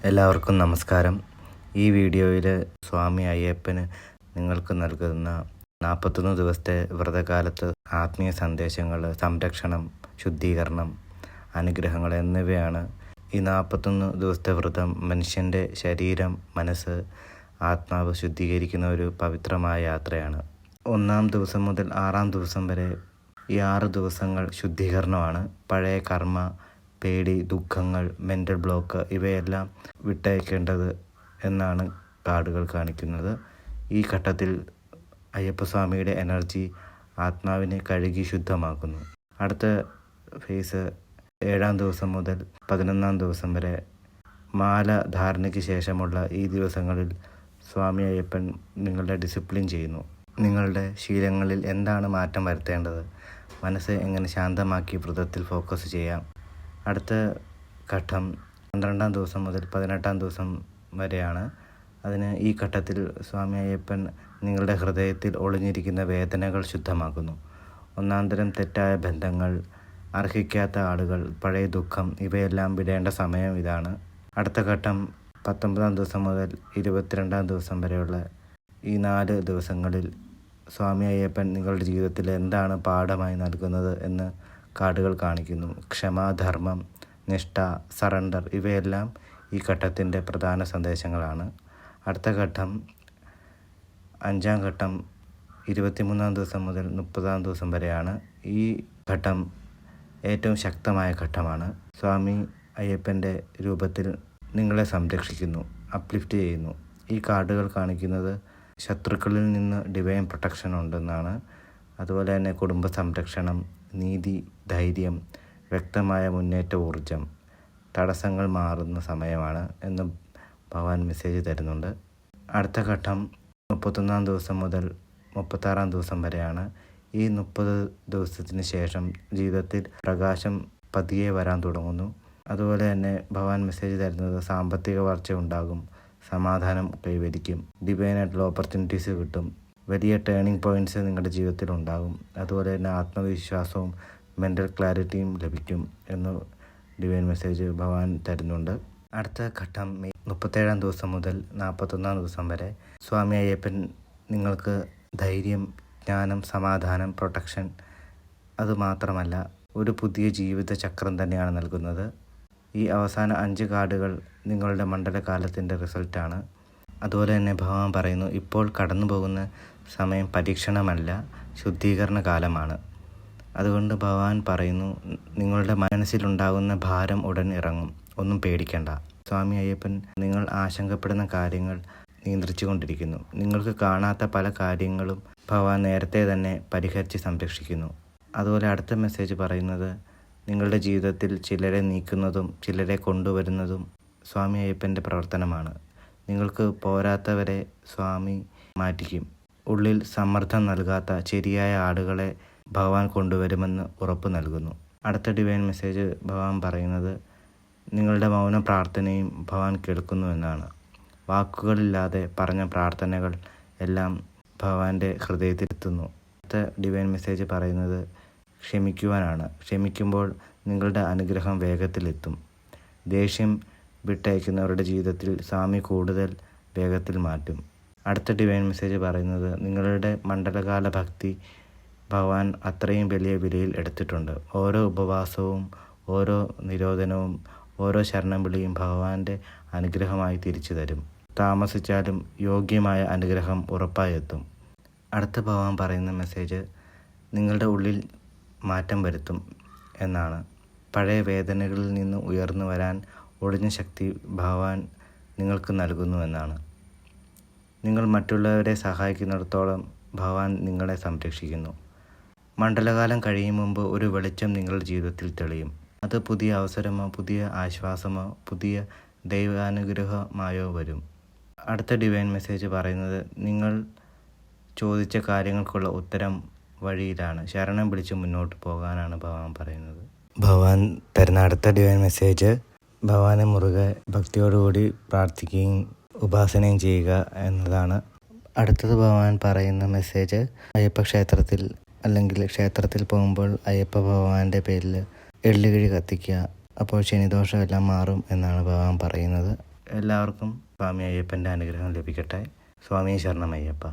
എല്ലാവർക്കും നമസ്കാരം. ഈ വീഡിയോയിൽ സ്വാമി അയ്യപ്പന് നിങ്ങൾക്ക് നൽകുന്ന 41 ദിവസത്തെ വ്രതകാലത്ത് ആത്മീയ സന്ദേശങ്ങൾ, സംരക്ഷണം, ശുദ്ധീകരണം, അനുഗ്രഹങ്ങൾ എന്നിവയാണ്. ഈ 41 ദിവസത്തെ വ്രതം മനുഷ്യൻ്റെ ശരീരം, മനസ്സ്, ആത്മാവ് ശുദ്ധീകരിക്കുന്ന ഒരു പവിത്രമായ യാത്രയാണ്. 1-ാം ദിവസം മുതൽ 6-ാം ദിവസം വരെ ഈ 6 ദിവസങ്ങൾ ശുദ്ധീകരണമാണ്. പഴയ കർമ്മ, പേടി, ദുഃഖങ്ങൾ, മെൻ്റൽ ബ്ലോക്ക് ഇവയെല്ലാം വിട്ടയക്കേണ്ടത് എന്നാണ് കാർഡുകൾ കാണിക്കുന്നത്. ഈ ഘട്ടത്തിൽ അയ്യപ്പസ്വാമിയുടെ എനർജി ആത്മാവിനെ കഴുകി ശുദ്ധമാക്കുന്നു. അടുത്ത ഫേസ് 7-ാം ദിവസം മുതൽ 11-ാം ദിവസം വരെ. മാല ധാരണയ്ക്ക് ശേഷമുള്ള ഈ ദിവസങ്ങളിൽ സ്വാമി അയ്യപ്പൻ നിങ്ങളുടെ ഡിസിപ്ലിൻ ചെയ്യുന്നു. നിങ്ങളുടെ ശീലങ്ങളിൽ എന്താണ് മാറ്റം വരുത്തേണ്ടത്, മനസ്സ് എങ്ങനെ ശാന്തമാക്കി വ്രതത്തിൽ ഫോക്കസ് ചെയ്യാം. അടുത്ത ഘട്ടം 12-ാം ദിവസം മുതൽ 18-ാം ദിവസം വരെയാണ്. ഈ ഘട്ടത്തിൽ സ്വാമി അയ്യപ്പൻ നിങ്ങളുടെ ഹൃദയത്തിൽ ഒളിഞ്ഞിരിക്കുന്ന വേദനകൾ ശുദ്ധമാക്കുന്നു. ഒന്നാന്തരം തെറ്റായ ബന്ധങ്ങൾ, അർഹിക്കാത്ത ആളുകൾ, പഴയ ദുഃഖം ഇവയെല്ലാം വിടേണ്ട സമയം ഇതാണ്. അടുത്ത ഘട്ടം 19-ാം ദിവസം മുതൽ 22-ാം ദിവസം വരെയുള്ള ഈ 4 ദിവസങ്ങളിൽ സ്വാമി അയ്യപ്പൻ നിങ്ങളുടെ ജീവിതത്തിൽ എന്താണ് പാഠമായി നൽകുന്നത് എന്ന് കാർഡുകൾ കാണിക്കുന്നു. ക്ഷമ, ധർമ്മം, നിഷ്ഠ, സറണ്ടർ ഇവയെല്ലാം ഈ ഘട്ടത്തിൻ്റെ പ്രധാന സന്ദേശങ്ങളാണ്. അടുത്ത ഘട്ടം 5-ാം ഘട്ടം 23-ാം ദിവസം മുതൽ 30-ാം ദിവസം വരെയാണ്. ഈ ഘട്ടം ഏറ്റവും ശക്തമായ ഘട്ടമാണ്. സ്വാമി അയ്യപ്പൻ്റെ രൂപത്തിൽ നിങ്ങളെ സംരക്ഷിക്കുന്നു, അപ്ലിഫ്റ്റ് ചെയ്യുന്നു. ഈ കാർഡുകൾ കാണിക്കുന്നത് ശത്രുക്കളിൽ നിന്ന് ഡിവൈൻ പ്രൊട്ടക്ഷൻ ഉണ്ടെന്നാണ്. അതുപോലെ തന്നെ കുടുംബ സംരക്ഷണം, നീതി, ധൈര്യം, വ്യക്തമായ മുന്നേറ്റ ഊർജം, തടസ്സങ്ങൾ മാറുന്ന സമയമാണ് എന്ന് ഭഗവാൻ മെസ്സേജ് തരുന്നുണ്ട്. അടുത്ത ഘട്ടം 31-ാം ദിവസം മുതൽ 36-ാം ദിവസം വരെയാണ്. ഈ 30 ദിവസത്തിന് ശേഷം ജീവിതത്തിൽ പ്രകാശം പതിയെ വരാൻ തുടങ്ങുന്നു. അതുപോലെ തന്നെ ഭഗവാൻ മെസ്സേജ് തരുന്നത് സാമ്പത്തിക വളർച്ച ഉണ്ടാകും, സമാധാനം കൈവരിക്കും, ഡിവൈനായിട്ടുള്ള ഓപ്പർച്യൂണിറ്റീസ് കിട്ടും, വലിയ ടേണിംഗ് പോയിൻറ്റ്സ് നിങ്ങളുടെ ജീവിതത്തിൽ ഉണ്ടാകും. അതുപോലെ തന്നെ ആത്മവിശ്വാസവും മെൻ്റൽ ക്ലാരിറ്റിയും ലഭിക്കും എന്ന് ഡിവൈൻ മെസ്സേജ് ഭഗവാൻ തരുന്നുണ്ട്. അടുത്ത ഘട്ടം 37-ാം ദിവസം മുതൽ 41-ാം ദിവസം വരെ. സ്വാമി അയ്യപ്പൻ നിങ്ങൾക്ക് ധൈര്യം, ജ്ഞാനം, സമാധാനം, പ്രൊട്ടക്ഷൻ, അതുമാത്രമല്ല ഒരു പുതിയ ജീവിത ചക്രം തന്നെയാണ് നൽകുന്നത്. ഈ അവസാന 5 കാർഡുകൾ നിങ്ങളുടെ മണ്ഡലകാലത്തിൻ്റെ റിസൾട്ടാണ്. അതുപോലെ തന്നെ ഭഗവാൻ പറയുന്നു, ഇപ്പോൾ കടന്നു പോകുന്ന സമയം പരീക്ഷണമല്ല, ശുദ്ധീകരണ കാലമാണ്. അതുകൊണ്ട് ഭഗവാൻ പറയുന്നു, നിങ്ങളുടെ മനസ്സിലുണ്ടാകുന്ന ഭാരം ഉടൻ ഇറങ്ങും, ഒന്നും പേടിക്കേണ്ട. സ്വാമി അയ്യപ്പൻ നിങ്ങൾ ആശങ്കപ്പെടുന്ന കാര്യങ്ങൾ നിയന്ത്രിച്ചു കൊണ്ടിരിക്കുന്നു. നിങ്ങൾക്ക് കാണാത്ത പല കാര്യങ്ങളും ഭഗവാൻ നേരത്തെ തന്നെ പരിഹരിച്ച് സംരക്ഷിക്കുന്നു. അതുപോലെ അടുത്ത മെസ്സേജ് പറയുന്നത്, നിങ്ങളുടെ ജീവിതത്തിൽ ചിലരെ നീക്കുന്നതും ചിലരെ കൊണ്ടുവരുന്നതും സ്വാമി അയ്യപ്പൻ്റെ പ്രവർത്തനമാണ്. നിങ്ങൾക്ക് പോരാത്തവരെ സ്വാമി മാറ്റിക്കും. ഉള്ളിൽ സമ്മർദ്ദം നൽകാത്ത ശരിയായ ആളുകളെ ഭഗവാൻ കൊണ്ടുവരുമെന്ന് ഉറപ്പ് നൽകുന്നു. അടുത്ത ഡിവൈൻ മെസ്സേജ് ഭഗവാൻ പറയുന്നത്, നിങ്ങളുടെ മൗന പ്രാർത്ഥനയും ഭഗവാൻ കേൾക്കുന്നു എന്നാണ്. വാക്കുകളില്ലാതെ പറഞ്ഞ പ്രാർത്ഥനകൾ എല്ലാം ഭഗവാന്റെ ഹൃദയത്തിലെത്തുന്നു. അടുത്ത ഡിവൈൻ മെസ്സേജ് പറയുന്നത് ക്ഷമിക്കുവാനാണ്. ക്ഷമിക്കുമ്പോൾ നിങ്ങളുടെ അനുഗ്രഹം വേഗത്തിലെത്തും. ദേഷ്യം വിട്ടയക്കുന്നവരുടെ ജീവിതത്തിൽ സ്വാമി കൂടുതൽ വേഗത്തിൽ മാറ്റും. അടുത്ത ഡിവൈൻ മെസ്സേജ് പറയുന്നത്, നിങ്ങളുടെ മണ്ഡലകാല ഭക്തി ഭഗവാൻ അത്രയും വലിയ വിലയിൽ എടുത്തിട്ടുണ്ട്. ഓരോ ഉപവാസവും, ഓരോ നിരോധനവും, ഓരോ ശരണം വിളിയും ഭഗവാന്റെ അനുഗ്രഹമായി തിരിച്ചു തരും. താമസിച്ചാലും യോഗ്യമായ അനുഗ്രഹം ഉറപ്പായി എത്തും. അടുത്ത ഭഗവാൻ പറയുന്ന മെസ്സേജ് നിങ്ങളുടെ ഉള്ളിൽ മാറ്റം വരുത്തും എന്നാണ്. പഴയ വേദനകളിൽ നിന്ന് ഉയർന്നു വരാൻ ഒളിഞ്ഞ ശക്തി ഭഗവാൻ നിങ്ങൾക്ക് നൽകുന്നു എന്നാണ്. നിങ്ങൾ മറ്റുള്ളവരെ സഹായിക്കുന്നിടത്തോളം ഭഗവാൻ നിങ്ങളെ സംരക്ഷിക്കുന്നു. മണ്ഡലകാലം കഴിയും മുമ്പ് ഒരു വെളിച്ചം നിങ്ങളുടെ ജീവിതത്തിൽ തെളിയും. അത് പുതിയ അവസരമോ, പുതിയ ആശ്വാസമോ, പുതിയ ദൈവാനുഗ്രഹമായോ വരും. അടുത്ത ഡിവൈൻ മെസ്സേജ് പറയുന്നത്, നിങ്ങൾ ചോദിച്ച കാര്യങ്ങൾക്കുള്ള ഉത്തരം വഴിയിലാണ്. ശരണം വിളിച്ച് മുന്നോട്ട് പോകാനാണ് ഭഗവാൻ പറയുന്നത്. ഭഗവാൻ തരുന്ന അടുത്ത ഡിവൈൻ മെസ്സേജ്, ഭഗവാനെ മുറുകെ ഭക്തിയോടുകൂടി പ്രാർത്ഥിക്കുകയും ഉപാസനയും ചെയ്യുക എന്നതാണ്. അടുത്തത് ഭഗവാൻ പറയുന്ന മെസ്സേജ്, അയ്യപ്പ ക്ഷേത്രത്തിൽ അല്ലെങ്കിൽ ക്ഷേത്രത്തിൽ പോകുമ്പോൾ അയ്യപ്പ ഭഗവാന്റെ പേരിൽ എള്ളുകിഴി കത്തിക്കുക. അപ്പോൾ ശനിദോഷം എല്ലാം മാറും എന്നാണ് ഭഗവാൻ പറയുന്നത്. എല്ലാവർക്കും സ്വാമി അയ്യപ്പൻ്റെ അനുഗ്രഹം ലഭിക്കട്ടെ. സ്വാമി ശരണമയ്യപ്പ.